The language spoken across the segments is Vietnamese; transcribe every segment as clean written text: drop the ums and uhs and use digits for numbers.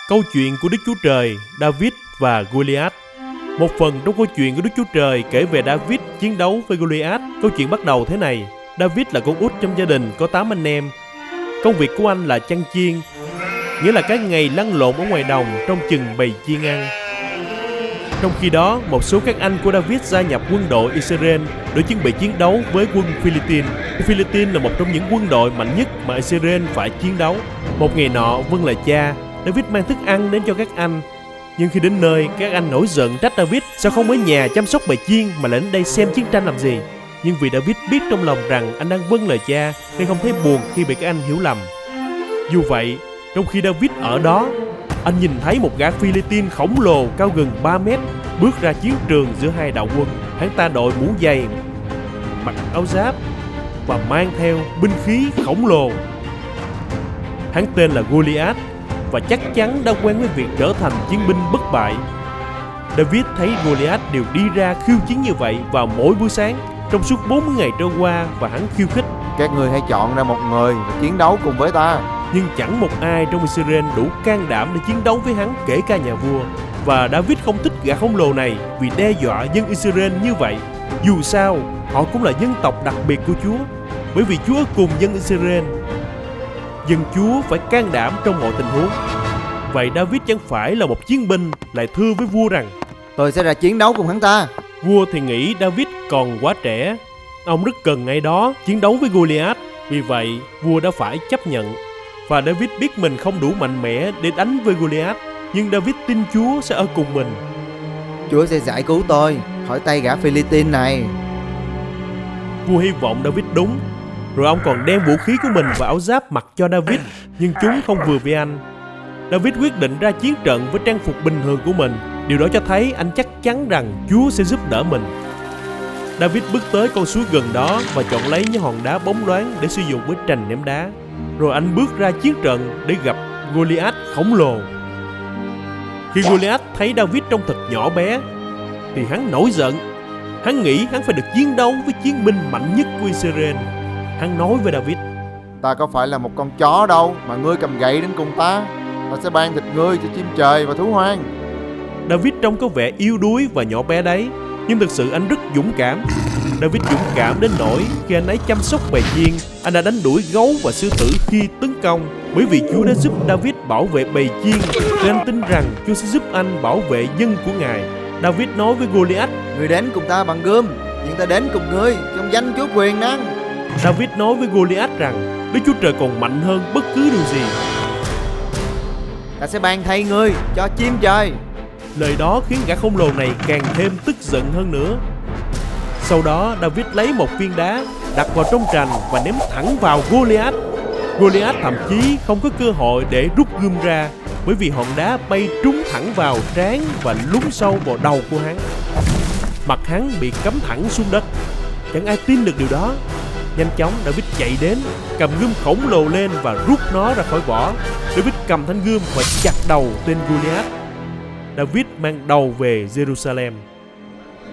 Câu chuyện của Đức Chúa Trời, David và Goliath. Một phần trong câu chuyện của Đức Chúa Trời kể về David chiến đấu với Goliath. Câu chuyện bắt đầu thế này. David là con út trong gia đình có 8 anh em. Công việc của anh là chăn chiên, nghĩa là các ngày lăn lộn ở ngoài đồng trong chừng bầy chiên ăn. Trong khi đó, một số các anh của David gia nhập quân đội Israel để chuẩn bị chiến đấu với quân Philippines. Philippines là một trong những quân đội mạnh nhất mà Israel phải chiến đấu. Một ngày nọ, vâng lời cha, David mang thức ăn đến cho các anh. Nhưng khi đến nơi, các anh nổi giận trách David sao không ở nhà chăm sóc bầy chiên mà lại đến đây xem chiến tranh làm gì. Nhưng vì David biết trong lòng rằng anh đang vâng lời cha nên không thấy buồn khi bị các anh hiểu lầm. Dù vậy, trong khi David ở đó, anh nhìn thấy một gã Philippines khổng lồ cao gần 3 mét bước ra chiến trường giữa hai đạo quân. Hắn ta đội mũ dày, mặc áo giáp và mang theo binh khí khổng lồ. Hắn tên là Goliath và chắc chắn đã quen với việc trở thành chiến binh bất bại. David thấy Goliath đều đi ra khiêu chiến như vậy vào mỗi buổi sáng trong suốt 40 ngày trôi qua, và hắn khiêu khích: các ngươi hãy chọn ra một người và chiến đấu cùng với ta. Nhưng chẳng một ai trong Israel đủ can đảm để chiến đấu với hắn, kể cả nhà vua. Và David không thích gã khổng lồ này vì đe dọa dân Israel như vậy. Dù sao, họ cũng là dân tộc đặc biệt của Chúa, bởi vì Chúa cùng dân Israel. Dân Chúa phải can đảm trong mọi tình huống. Vậy David chẳng phải là một chiến binh lại thưa với vua rằng: tôi sẽ ra chiến đấu cùng hắn ta. Vua thì nghĩ David còn quá trẻ, ông rất cần ngay đó chiến đấu với Goliath. Vì vậy vua đã phải chấp nhận. Và David biết mình không đủ mạnh mẽ để đánh với Goliath, nhưng David tin Chúa sẽ ở cùng mình. Chúa sẽ giải cứu tôi khỏi tay gã Philippines này. Vua hy vọng David đúng. Rồi ông còn đem vũ khí của mình và áo giáp mặc cho David, nhưng chúng không vừa với anh. David quyết định ra chiến trận với trang phục bình thường của mình. Điều đó cho thấy anh chắc chắn rằng Chúa sẽ giúp đỡ mình. David bước tới con suối gần đó và chọn lấy những hòn đá bóng loáng để sử dụng với trành ném đá. Rồi anh bước ra chiến trận để gặp Goliath khổng lồ. Khi Goliath thấy David trông thật nhỏ bé thì hắn nổi giận. Hắn nghĩ hắn phải được chiến đấu với chiến binh mạnh nhất của Israel. Hắn nói với David: ta có phải là một con chó đâu mà ngươi cầm gậy đến cùng ta. Ta sẽ ban thịt ngươi cho chim trời và thú hoang. David trông có vẻ yếu đuối và nhỏ bé đấy, nhưng thực sự anh rất dũng cảm. David dũng cảm đến nỗi khi anh ấy chăm sóc bầy chiên, anh đã đánh đuổi gấu và sư tử khi tấn công. Bởi vì Chúa đã giúp David bảo vệ bầy chiên, nên anh tin rằng Chúa sẽ giúp anh bảo vệ dân của Ngài. David nói với Goliath: ngươi đến cùng ta bằng gươm, nhưng ta đến cùng ngươi trong danh Chúa quyền năng. David nói với Goliath rằng Đức Chúa Trời còn mạnh hơn bất cứ điều gì. Ta sẽ ban thay ngươi cho chim trời. Lời đó khiến gã khổng lồ này càng thêm tức giận hơn nữa. Sau đó David lấy một viên đá đặt vào trong trành và ném thẳng vào Goliath. Goliath thậm chí không có cơ hội để rút gươm ra, bởi vì hòn đá bay trúng thẳng vào trán và lún sâu vào đầu của hắn. Mặt hắn bị cắm thẳng xuống đất. Chẳng ai tin được điều đó. Nhanh chóng David chạy đến, cầm gươm khổng lồ lên và rút nó ra khỏi vỏ. David cầm thanh gươm và chặt đầu tên Goliath. David mang đầu về Jerusalem.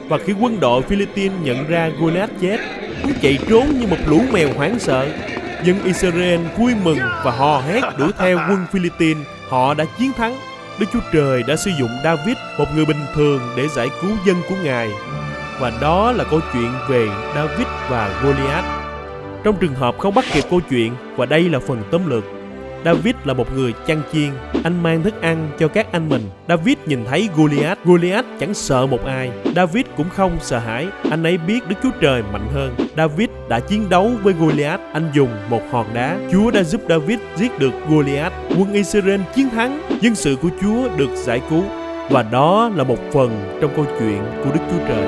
Và khi quân đội Philippines nhận ra Goliath chết, chúng chạy trốn như một lũ mèo hoảng sợ. Dân Israel vui mừng và hò hét đuổi theo quân Philippines. Họ đã chiến thắng. Đức Chúa Trời đã sử dụng David, một người bình thường, để giải cứu dân của Ngài. Và đó là câu chuyện về David và Goliath. Trong trường hợp không bắt kịp câu chuyện, và đây là phần tóm lược. David là một người chăn chiên. Anh mang thức ăn cho các anh mình. David nhìn thấy Goliath. Goliath chẳng sợ một ai. David cũng không sợ hãi. Anh ấy biết Đức Chúa Trời mạnh hơn. David đã chiến đấu với Goliath. Anh dùng một hòn đá. Chúa đã giúp David giết được Goliath. Quân Israel chiến thắng. Dân sự của Chúa được giải cứu. Và đó là một phần trong câu chuyện của Đức Chúa Trời.